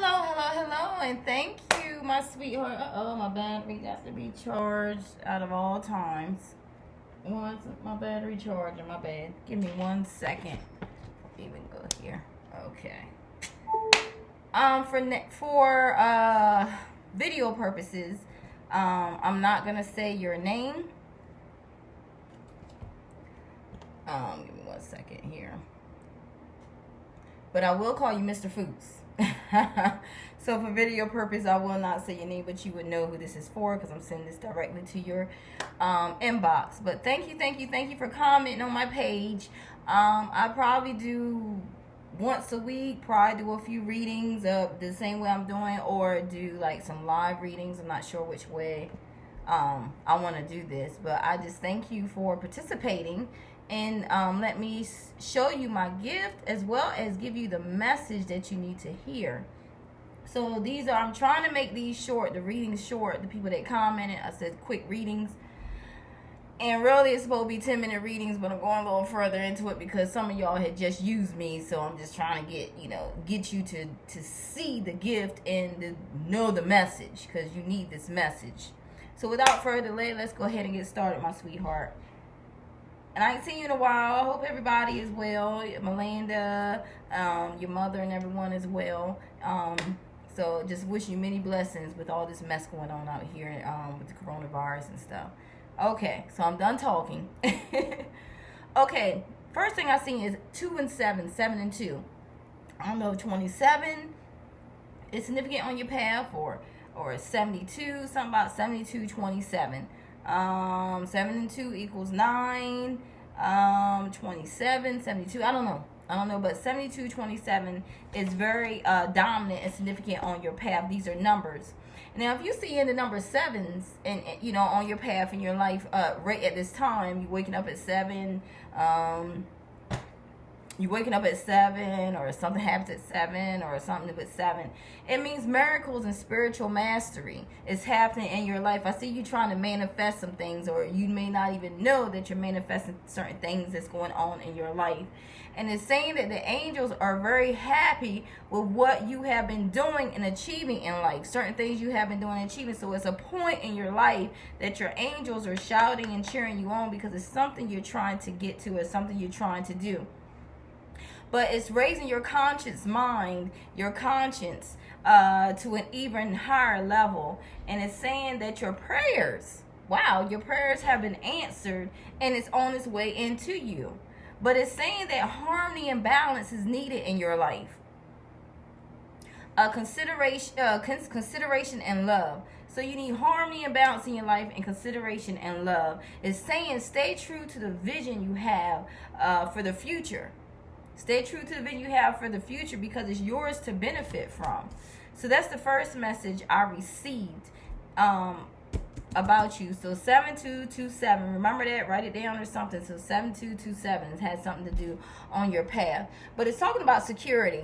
Hello, and thank you, my sweetheart. Uh-oh, my battery got to be charged out of all times. What's my battery charging? My bad. Give me 1 second. Even go here. Okay. For video purposes, I'm not gonna say your name. Give me 1 second here. But I will call you Mr. Foods. So for video purpose, I will not say your name, but you would know who this is for because I'm sending this directly to your inbox. But thank you for commenting on my page. I probably do once a week, probably do a few readings of the same way I'm doing, or do like some live readings. I'm not sure which way I want to do this, but I just thank you for participating. And let me show you my gift as well as give you the message that you need to hear. So I'm trying to make these short, the readings short. The people that commented, I said quick readings. And really it's supposed to be 10-minute readings, but I'm going a little further into it because some of y'all had just used me. So I'm just trying to get you to see the gift and to know the message, because you need this message. So without further delay, let's go ahead and get started, my sweetheart. And I ain't seen you in a while. I hope everybody is well. Melinda, your mother, and everyone is well. So just wish you many blessings with all this mess going on out here with the coronavirus and stuff. Okay, so I'm done talking. Okay, first thing I see is 2 and 7, 7 and 2. I don't know if 27 is significant on your path or 72, something about 72, 27. 7 and 2 equals 9. 27, 72. I don't know, but 72, 27 is very dominant and significant on your path. These are numbers. Now, if you see in the number 7s and on your path in your life, right at this time, you're waking up at 7, or something happens at 7, or something with 7. It means miracles and spiritual mastery is happening in your life. I see you trying to manifest some things, or you may not even know that you're manifesting certain things that's going on in your life. And it's saying that the angels are very happy with what you have been doing and achieving in life. Certain things you have been doing and achieving. So it's a point in your life that your angels are shouting and cheering you on because it's something you're trying to get to, it's something you're trying to do. But it's raising your conscious mind, your conscience, to an even higher level. And it's saying that your prayers have been answered and it's on its way into you. But it's saying that harmony and balance is needed in your life. Consideration and love. So you need harmony and balance in your life, and consideration and love. It's saying stay true to the vision you have for the future. Stay true to the vision you have for the future because it's yours to benefit from. So that's the first message I received about you. So 7227, remember that, write it down or something. So 7227 has something to do on your path, but it's talking about security.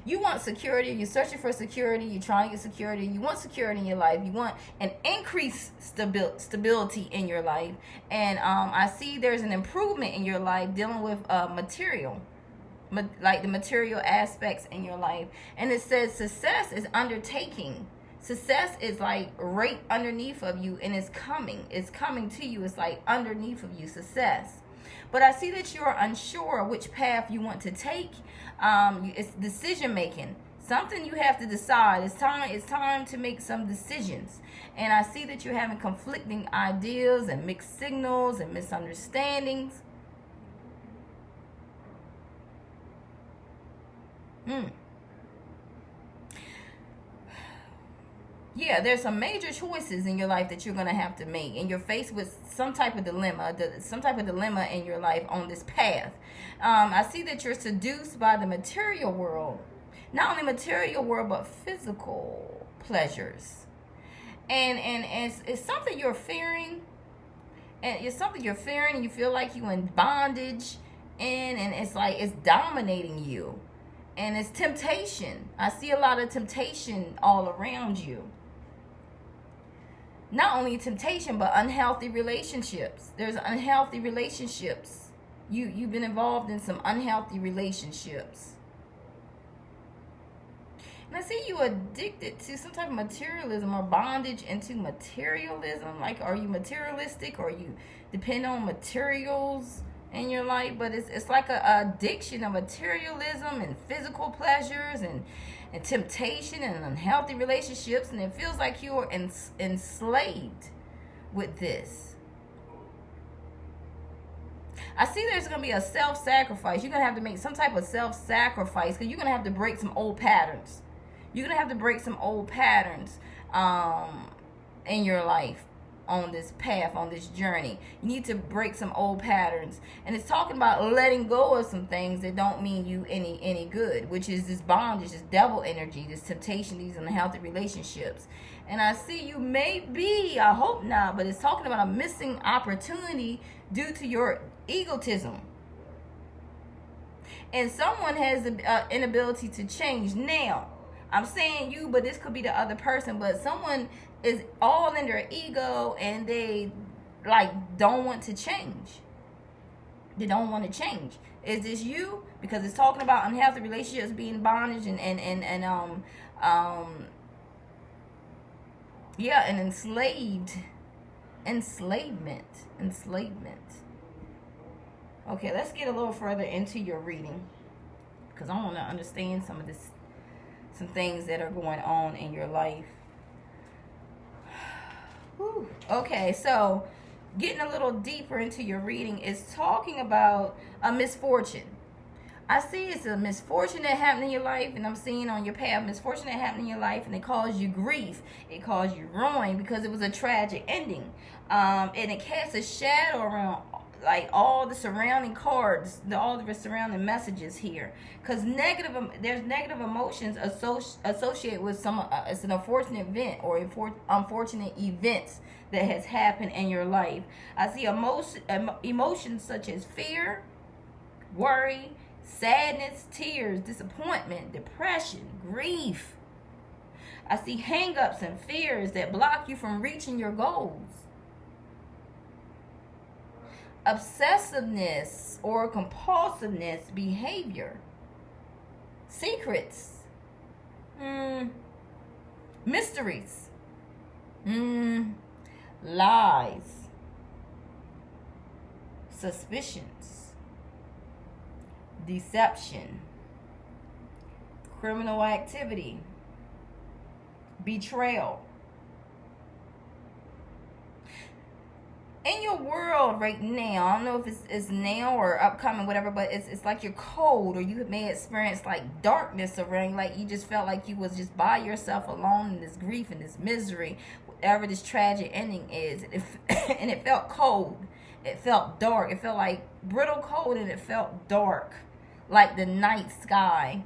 You want security, you're searching for security, you're trying to get security, you want security in your life, you want an increased stability in your life. And I see there's an improvement in your life dealing with material, like the material aspects in your life. And it says success is undertaking. Success is like right underneath of you, and it's coming to you. It's like underneath of you, success. But I see that you're unsure which path you want to take. It's decision making. Something you have to decide. It's time to make some decisions. And I see that you're having conflicting ideas and mixed signals and misunderstandings. Yeah, there's some major choices in your life that you're going to have to make, and you're faced with some type of dilemma in your life on this path. I see that you're seduced by the material world, not only material world, but physical pleasures. And it's something you're fearing, and it's something you're fearing, and you feel like you're in bondage, and it's like it's dominating you. And it's temptation. I see a lot of temptation all around you. Not only temptation, but unhealthy relationships. There's unhealthy relationships. You've been involved in some unhealthy relationships. And I see you addicted to some type of materialism or bondage into materialism. Like, are you materialistic, or you depend on materials in your life? But it's like a addiction of materialism and physical pleasures and temptation and unhealthy relationships. And it feels like you are enslaved with this. I see there's going to be a self-sacrifice. You're going to have to make some type of self-sacrifice, because you're going to have to break some old patterns. You're going to have to break some old patterns in your life, on this path, on this journey. You need to break some old patterns. And it's talking about letting go of some things that don't mean you any good, which is this bondage, this devil energy, this temptation, these unhealthy relationships. And I see you may be, I hope not, but it's talking about a missing opportunity due to your egotism. And someone has the inability to change. Now, I'm saying you, but this could be the other person. But someone is all in their ego, and they don't want to change. They don't want to change. Is this you? Because it's talking about unhealthy relationships, being bondage, and enslavement. Okay, let's get a little further into your reading, because I want to understand some things that are going on in your life. Whew. Okay, so getting a little deeper into your reading is talking about a misfortune. I see it's a misfortune that happened in your life, and I'm seeing on your path misfortune that happened in your life, and it caused you grief, it caused you ruin, because it was a tragic ending, and it casts a shadow around all the surrounding cards, all the surrounding messages here, because there's negative emotions associated with it's an unfortunate event or unfortunate events that has happened in your life. I see emotions such as fear, worry, sadness, tears, disappointment, depression, grief. I see hang-ups and fears that block you from reaching your goals. Obsessiveness or compulsiveness behavior. Secrets. Mysteries. Lies. Suspicions. Deception. Criminal activity. Betrayal. In your world right now, I don't know if it's now or upcoming, whatever, but it's like you're cold, or you may experience like darkness around, like you just felt like you was just by yourself alone in this grief and this misery, whatever this tragic ending is. And it felt cold. It felt dark. It felt like brittle cold, and it felt dark, like the night sky.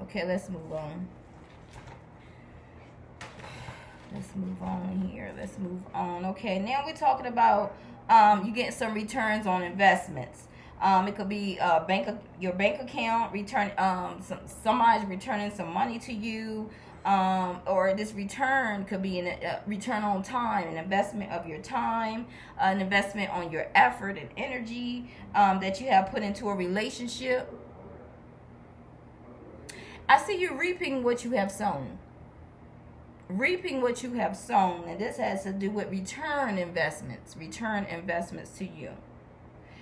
Okay, let's move on. Let's move on here. Let's move on. Okay, now we're talking about you getting some returns on investments. It could be your bank account return. Somebody's returning some money to you, or this return could be a return on time, an investment of your time, an investment on your effort and energy that you have put into a relationship. I see you reaping what you have sown. Reaping what you have sown, and this has to do with return investments to you.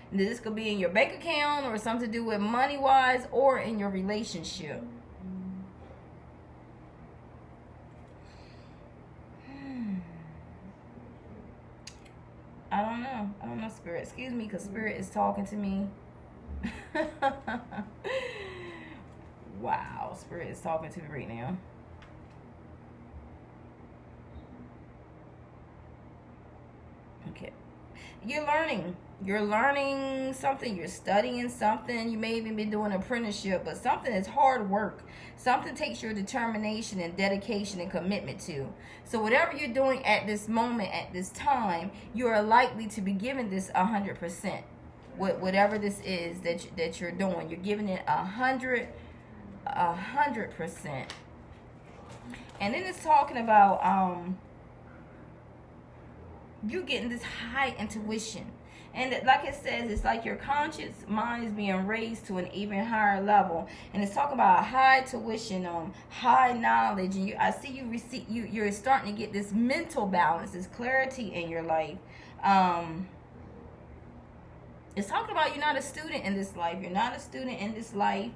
And this could be in your bank account, or something to do with money wise, or in your relationship. I don't know, Spirit. Excuse me, because Spirit is talking to me. Wow, Spirit is talking to me right now. Okay. You're learning something, you're studying something, you may even be doing an apprenticeship, but something is hard work. Something takes your determination and dedication and commitment to. So whatever you're doing at this moment, at this time, you are likely to be giving this 100%. Whatever this is that you're doing, you're giving it 100%. And then it's talking about you getting this high intuition. And like it says, it's like your conscious mind is being raised to an even higher level. And it's talking about high tuition, high knowledge. And I see you're starting to get this mental balance, this clarity in your life. It's talking about you're not a student in this life. You're not a student in this life.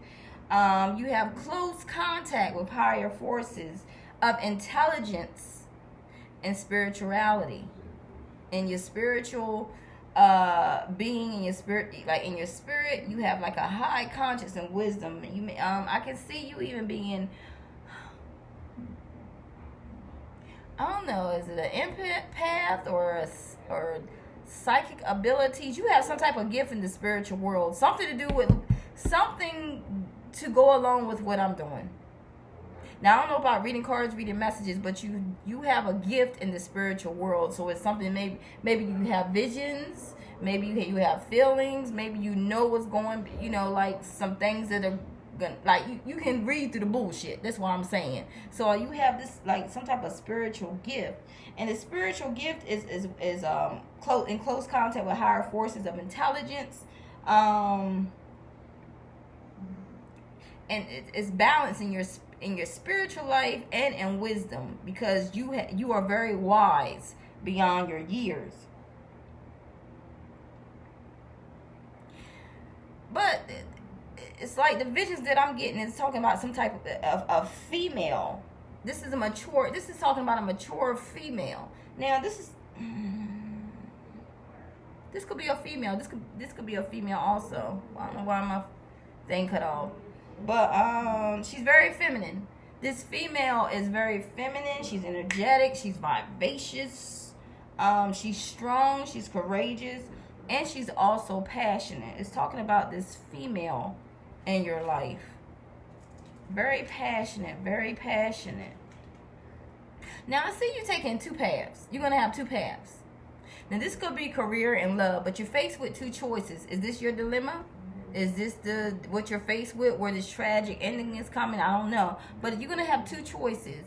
You have close contact with higher forces of intelligence and spirituality. In your spiritual being, in your spirit, like in your spirit, you have like a high conscience and wisdom. You may, I can see you even being, I don't know, is it an empath or psychic abilities? You have some type of gift in the spiritual world, something to do with something to go along with what I'm doing. Now, I don't know about reading cards, reading messages, but you have a gift in the spiritual world. So it's something, maybe you have visions, maybe you have feelings, maybe you know what's going, like some things that are gonna, like you can read through the bullshit. That's what I'm saying. So you have this like some type of spiritual gift, and the spiritual gift is in close contact with higher forces of intelligence. And it's balance in your spiritual life and in wisdom, because you are very wise beyond your years. But it's like the visions that I'm getting is talking about some type of female. This is talking about a mature female. Now this could be a female. This could be a female also. I don't know why my thing cut off. But she's very feminine. This female is very feminine. She's energetic. She's vivacious. She's strong. She's courageous. And she's also passionate. It's talking about this female in your life. Very passionate. Very passionate. Now, I see you taking two paths. You're going to have two paths. Now, this could be career and love, but you're faced with two choices. Is this your dilemma? Is this what you're faced with, where this tragic ending is coming? I don't know. But you're going to have two choices.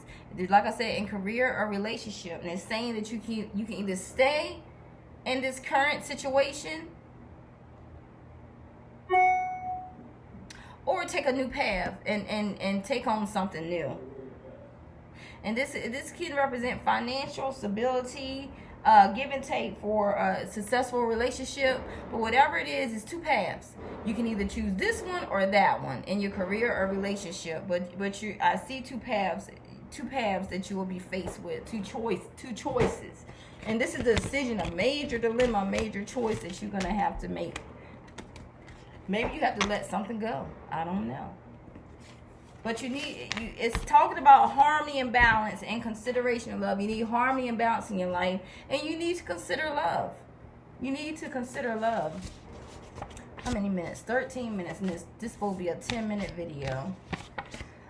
Like I said, in career or relationship. And it's saying that you can either stay in this current situation or take a new path and take on something new. And this can represent financial stability, give and take for a successful relationship. But whatever it is, it's two paths. You can either choose this one or that one in your career or relationship. But I see two paths that you will be faced with, two choices. And this is a decision, a major dilemma, a major choice that you're going to have to make. Maybe you have to let something go. I don't know. But it's talking about harmony and balance and consideration of love. You need harmony and balance in your life. And you need to consider love. You need to consider love. How many minutes? 13 minutes. And this will be a 10-minute video.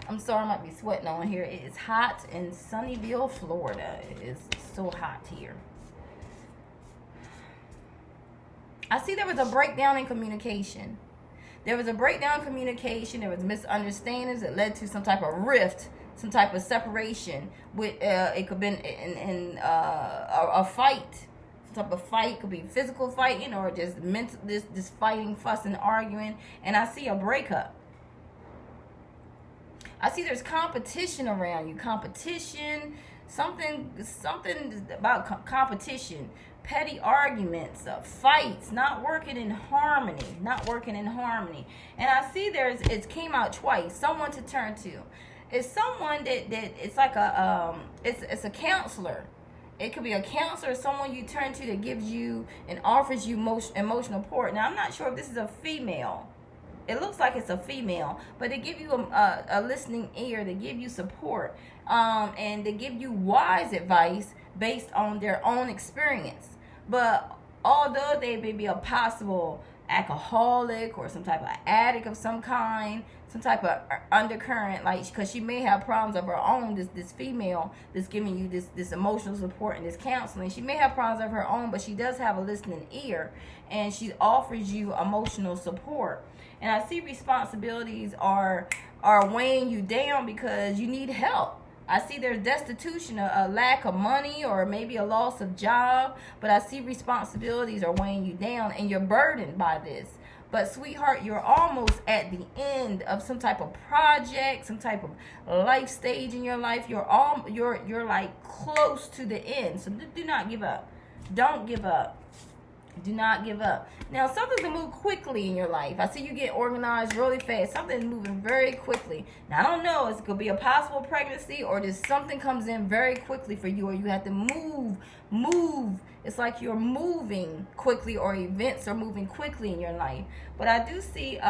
I'm sorry I might be sweating on here. It is hot in Sunnyvale, Florida. It is so hot here. I see there was a breakdown in communication. There was a breakdown in communication. There was misunderstandings that led to some type of rift, some type of separation. With it could have been in a fight. Some type of fight. Could be physical fighting or just mental, this fighting, fussing, arguing. And I see a breakup. I see there's competition around you. Competition, something about competition. Petty arguments, fights, not working in harmony. And I see it came out twice. Someone to turn to. It's someone that it's like it's a counselor. It could be a counselor, someone you turn to that gives you and offers you emotional support. Now, I'm not sure if this is a female. It looks like it's a female, but they give you a listening ear. They give you support, and they give you wise advice based on their own experience. But although they may be a possible alcoholic or some type of addict of some kind, some type of undercurrent, like, because she may have problems of her own, this female that's giving you this emotional support and this counseling, she may have problems of her own, but she does have a listening ear, and she offers you emotional support. And I see responsibilities are weighing you down because you need help. I see there's destitution, a lack of money, or maybe a loss of job. But I see responsibilities are weighing you down, and you're burdened by this. But sweetheart, you're almost at the end of some type of project, some type of life stage in your life. You're like close to the end. So do not give up. Don't give up. Do not give up. Now, something's going to move quickly in your life. I see you get organized really fast. Something's moving very quickly. Now, I don't know. It could be a possible pregnancy, or just something comes in very quickly for you, or you have to move. It's like you're moving quickly, or events are moving quickly in your life. But I do see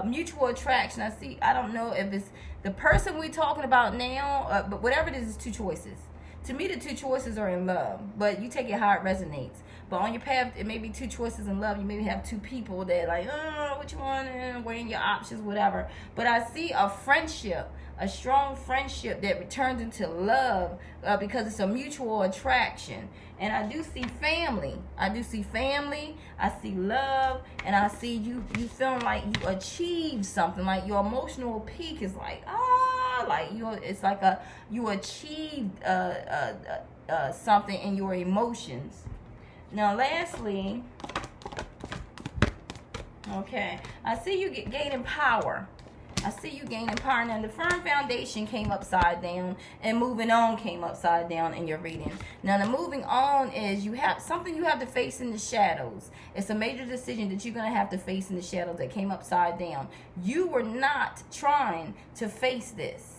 mutual attraction. I don't know if it's the person we're talking about now, but whatever it is two choices. To me, the two choices are in love, but you take it how it resonates. But on your path, it may be two choices in love. You maybe have two people that like, what you want, weighing your options, whatever. But I see a friendship, a strong friendship that returns into love because it's a mutual attraction. And I do see family. I see love, and I see you feeling like you achieved something. Like your emotional peak is like, like you achieved something in your emotions. Now, lastly, okay, I see you gaining power. Now, the firm foundation came upside down, and moving on came upside down in your reading. Now, the moving on is you have something you have to face in the shadows. It's a major decision that you're going to have to face in the shadows that came upside down. You were not trying to face this.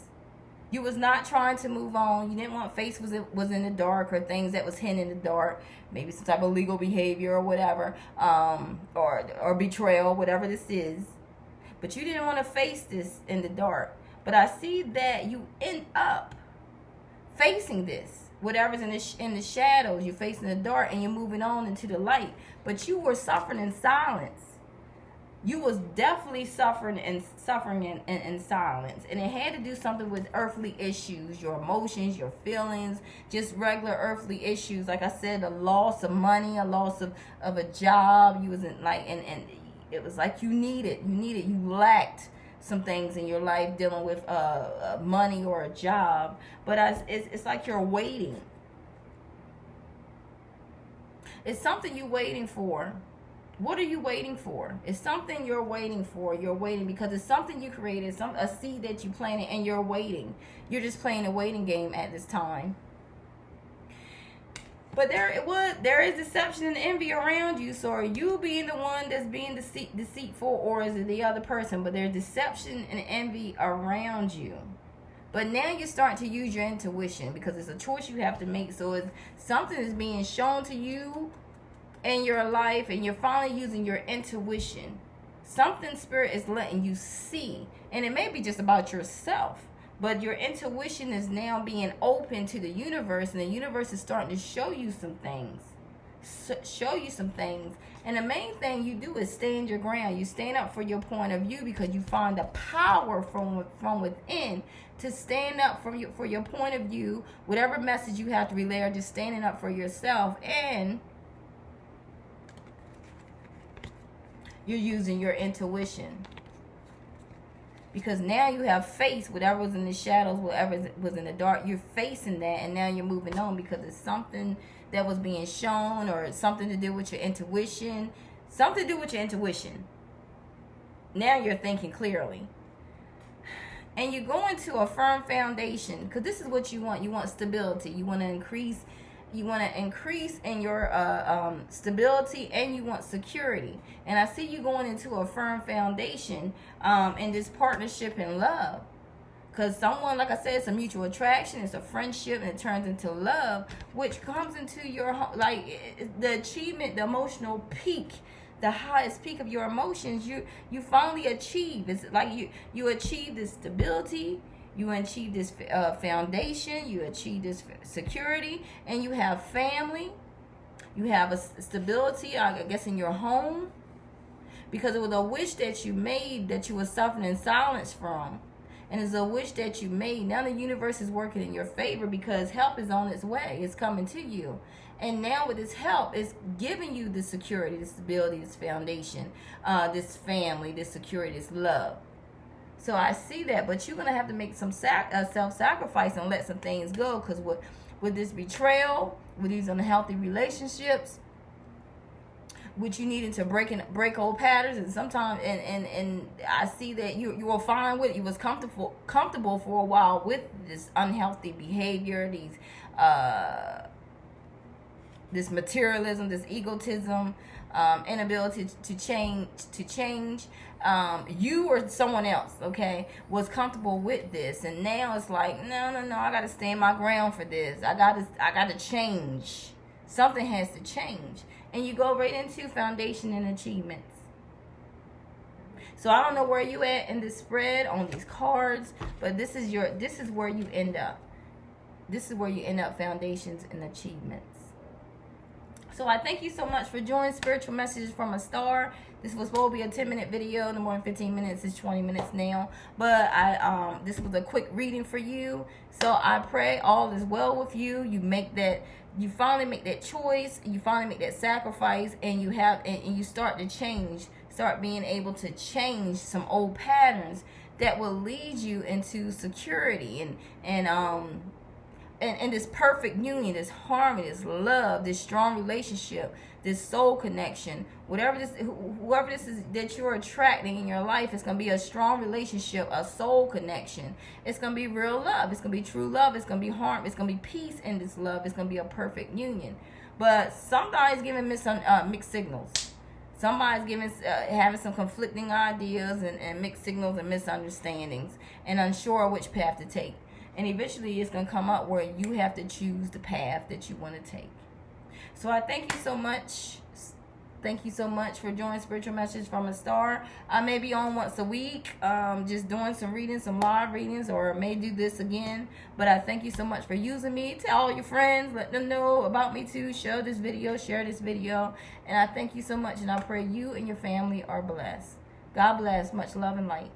You was not trying to move on. You didn't want face was in the dark, or things that was hidden in the dark. Maybe some type of legal behavior or whatever, or betrayal, whatever this is. But you didn't want to face this in the dark. But I see that you end up facing this. Whatever's in the shadows, you're facing the dark, and you're moving on into the light. But you were suffering in silence. You was definitely suffering in silence. And it had to do something with earthly issues, your emotions, your feelings, just regular earthly issues. Like I said, a loss of money, a loss of a job. You wasn't like, and it was like you lacked some things in your life dealing with money or a job. But it's like you're waiting. It's something you're waiting for. What are you waiting for? It's something you're waiting for. You're waiting because it's something you created, a seed that you planted, and you're waiting. You're just playing a waiting game at this time. But there is deception and envy around you. So are you being the one that's being deceitful, or is it the other person? But there's deception and envy around you. But now you're starting to use your intuition, because it's a choice you have to make. So it's something is being shown to you in your life, and you're finally using your intuition. Something spirit is letting you see, and it may be just about yourself, but your intuition is now being open to the universe, and the universe is starting to show you some things. And the main thing you do is stand your ground. You stand up for your point of view, because you find the power from within to stand up for your point of view. Whatever message you have to relay, or just standing up for yourself, and you're using your intuition. Because now you have faced whatever was in the shadows, whatever was in the dark. You're facing that, and now you're moving on, because it's something that was being shown, or something to do with your intuition. Something to do with your intuition. Now you're thinking clearly. And you're going to a firm foundation, because this is what you want. You want stability. You want to increase in your stability, and you want security. And I see you going into a firm foundation in this partnership and love. Because someone, like I said, it's a mutual attraction, it's a friendship, and it turns into love, which comes into your, like, the achievement, the emotional peak, the highest peak of your emotions, you finally achieve. It's like you achieve this stability, you achieve this foundation, you achieve this security, and you have family, you have a stability, I guess, in your home, because it was a wish that you made that you were suffering in silence from. And it's a wish that you made. Now the universe is working in your favor, because help is on its way. It's coming to you. And now with this help, it's giving you the security, this stability, this foundation, this family, this security, this love. So I see that, but you're going to have to make some self-sacrifice and let some things go, because with this betrayal, with these unhealthy relationships, which you needed to break old patterns, and sometimes and I see that you were fine with it. You was comfortable for a while with this unhealthy behavior, this materialism, this egotism, inability to change. You or someone else, okay, was comfortable with this, and now it's like, no, I gotta stand my ground for this. I gotta change. Something has to change. And you go right into foundation and achievements. So I don't know where you at in this spread on these cards, but this is where you end up. This is where you end up, foundations and achievements. So I thank you so much for joining Spiritual Messages from a Star. This was supposed to be a 10-minute video. No more than 15 minutes. It's 20 minutes now. But this was a quick reading for you. So I pray all is well with you. You finally make that choice. You finally make that sacrifice, and you start to change. Start being able to change some old patterns that will lead you into security and this perfect union, this harmony, this love, this strong relationship, this soul connection, whoever this is that you're attracting in your life, it's going to be a strong relationship, a soul connection. It's going to be real love. It's going to be true love. It's going to be harmony. It's going to be peace in this love. It's going to be a perfect union. But somebody's giving mixed signals. Somebody's having some conflicting ideas and mixed signals and misunderstandings and unsure which path to take. And eventually it's going to come up where you have to choose the path that you want to take. So I thank you so much. Thank you so much for joining Spiritual Messages from a Star. I may be on once a week, just doing some readings, some live readings, or may do this again. But I thank you so much for using me. Tell all your friends, let them know about me too. Share this video. And I thank you so much, and I pray you and your family are blessed. God bless. Much love and light.